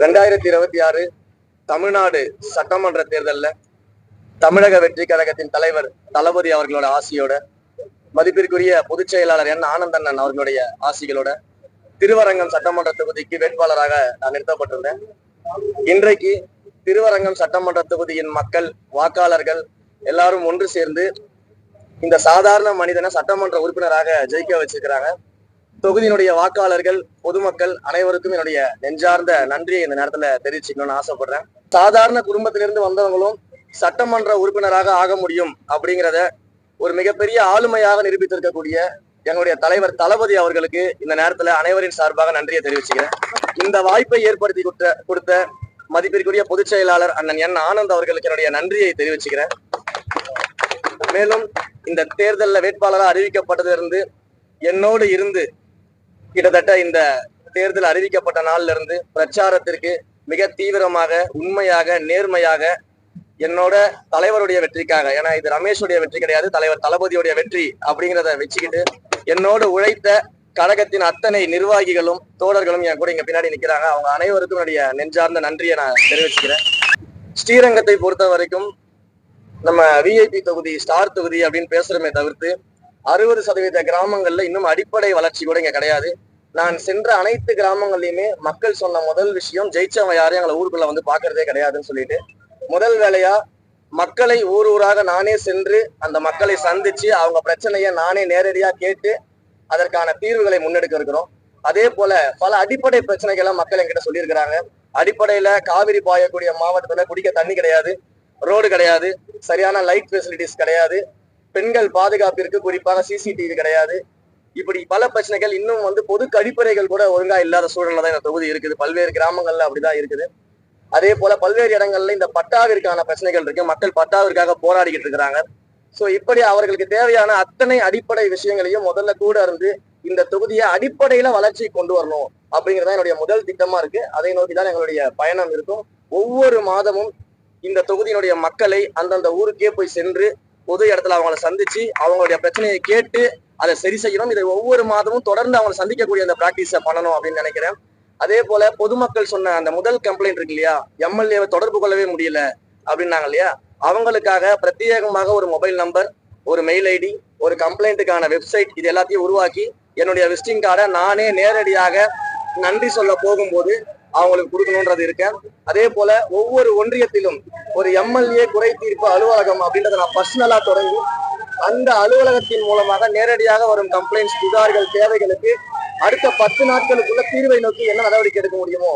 2026 தமிழ்நாடு சட்டமன்ற தேர்தலில் தமிழக வெற்றி கழகத்தின் தலைவர் தளபதி அவர்களோட ஆசியோட, மதிப்பிற்குரிய பொதுச் செயலாளர் என் ஆனந்தண்ணன் அவர்களுடைய ஆசிகளோட திருவரங்கம் சட்டமன்ற தொகுதிக்கு வேட்பாளராக நான் நிறுத்தப்பட்டிருந்தேன். இன்றைக்கு திருவரங்கம் சட்டமன்ற தொகுதியின் மக்கள், வாக்காளர்கள் எல்லாரும் ஒன்று சேர்ந்து இந்த சாதாரண மனிதனை சட்டமன்ற உறுப்பினராக ஜெயிக்க வச்சிருக்கிறாங்க. தொகுதியினுடைய வாக்காளர்கள், பொதுமக்கள் அனைவருக்கும் என்னுடைய நெஞ்சார்ந்த நன்றியை இந்த நேரத்துல தெரிவிச்சுக்கணும்னு ஆசைப்படுறேன். சாதாரண குடும்பத்திலிருந்து வந்தவங்களும் சட்டமன்ற உறுப்பினராக ஆக முடியும் அப்படிங்கிறத ஒரு மிகப்பெரிய ஆளுமையாக நிரூபித்திருக்கக்கூடிய எங்களுடைய தலைவர் தளபதி அவர்களுக்கு இந்த நேரத்துல அனைவரின் சார்பாக நன்றியை தெரிவிச்சுக்கிறேன். இந்த வாய்ப்பை ஏற்படுத்தி கொடுத்த மதிப்பிற்குரிய பொதுச் செயலாளர் அண்ணன் என் ஆனந்த் அவர்களுக்கு என்னுடைய நன்றியை தெரிவிச்சுக்கிறேன். மேலும் இந்த தேர்தலில் வேட்பாளராக அறிவிக்கப்பட்டதிலிருந்து என்னோடு இருந்து கிட்டத்தட்ட இந்த தேர்தல் அறிவிக்கப்பட்ட நாள்ல இருந்து பிரச்சாரத்திற்கு மிக தீவிரமாக, உண்மையாக, நேர்மையாக என்னோட தலைவருடைய வெற்றிக்காக, ஏன்னா இது ரமேஷுடைய வெற்றி கிடையாது, தலைவர் தளபதியுடைய வெற்றி அப்படிங்கிறத வச்சுக்கிட்டு என்னோடு உழைத்த கழகத்தின் அத்தனை நிர்வாகிகளும் தோழர்களும் என் கூட இங்க பின்னாடி நிக்கிறாங்க. அவங்க அனைவருக்கும் என்னுடைய நெஞ்சார்ந்த நன்றியை நான் தெரிவிச்சுக்கிறேன். ஸ்ரீரங்கத்தை பொறுத்த வரைக்கும் நம்ம விஐபி தொகுதி, ஸ்டார் தொகுதி அப்படின்னு பேசுறமே தவிர்த்து 60% கிராமங்கள்ல இன்னும் அடிப்படை வளர்ச்சி கூட இங்க கிடையாது. நான் சென்ற அனைத்து கிராமங்கள்லயுமே மக்கள் சொன்ன முதல் விஷயம், ஜெயிச்சவங்க யாரும் எங்களை ஊருக்குள்ள வந்து பாக்குறதே கிடையாதுன்னு சொல்லிட்டு முதல் வேலையா மக்களை ஊர் ஊராக நானே சென்று அந்த மக்களை சந்திச்சு அவங்க பிரச்சனையை நானே நேரடியா கேட்டு அதற்கான தீர்வுகளை முன்னெடுக்க இருக்கிறோம். அதே போல பல அடிப்படை பிரச்சனைகளை மக்கள் என்கிட்ட சொல்லியிருக்கிறாங்க. அடிப்படையில காவிரி பாயக்கூடிய மாவட்டத்துல குடிக்க தண்ணி கிடையாது, ரோடு கிடையாது, சரியான லைட் ஃபெசிலிட்டிஸ் கிடையாது, பெண்கள் பாதுகாப்பிற்கு குறிப்பாக சிசிடிவி கிடையாது. இப்படி பல பிரச்சனைகள், இன்னும் பொது கழிப்பறைகள் கூட ஒழுங்கா இல்லாத சூழல்ல தான் இந்த தொகுதி இருக்குது. பல்வேறு கிராமங்கள்ல அப்படிதான் இருக்குது. அதே போல பல்வேறு இடங்கள்ல இந்த பட்டாவிற்கான பிரச்சனைகள் இருக்கு. மக்கள் பட்டாவிற்காக போராடிக்கிட்டு இருக்கிறாங்க. சோ இப்படி அவர்களுக்கு தேவையான அத்தனை அடிப்படை விஷயங்களையும் முதல்ல கூட இருந்து இந்த தொகுதியை அடிப்படையில வளர்ச்சி கொண்டு வரணும் அப்படிங்கிறதா என்னுடைய முதல் திட்டமா இருக்கு. அதை நோக்கிதான் எங்களுடைய பயணம் இருக்கும். ஒவ்வொரு மாதமும் இந்த தொகுதியினுடைய மக்களை அந்தந்த ஊருக்கே போய் சென்று பொது இடத்துல அவங்களை சந்திச்சு அவங்களுடைய பிரச்சனையை கேட்டு அதை சரி செய்யணும். இதை ஒவ்வொரு மாதமும் தொடர்ந்து அவங்களை சந்திக்கக்கூடிய அந்த பிராக்டிஸை பண்ணணும் அப்படின்னு நினைக்கிறேன். அதே போல பொதுமக்கள் சொன்ன அந்த முதல் கம்ப்ளைண்ட் இருக்கு இல்லையா, எம்எல்ஏவை தொடர்பு கொள்ளவே முடியல அப்படின்னாங்க இல்லையா, அவங்களுக்காக பிரத்யேகமாக ஒரு மொபைல் நம்பர், ஒரு மெயில் ஐடி, ஒரு கம்ப்ளைண்ட்டுக்கான வெப்சைட், இது எல்லாத்தையும் உருவாக்கி என்னுடைய விசிட்டிங் கார்டை நானே நேரடியாக நன்றி சொல்ல போகும்போது அவங்களுக்கு கொடுக்கணும்ன்றது இருக்கேன். அதே போல ஒவ்வொரு ஒன்றியத்திலும் ஒரு எம்எல்ஏ குறை தீர்ப்பு அலுவலகம் அப்படின்றத நான் பர்சனலா தொடங்கி அந்த அலுவலகத்தின் மூலமாக நேரடியாக வரும் கம்ப்ளைண்ட்ஸ், புகார்கள், தேவைகளுக்கு அடுத்த 10 நாட்களுக்குள்ள தீர்வை நோக்கி என்ன நடவடிக்கை எடுக்க முடியுமோ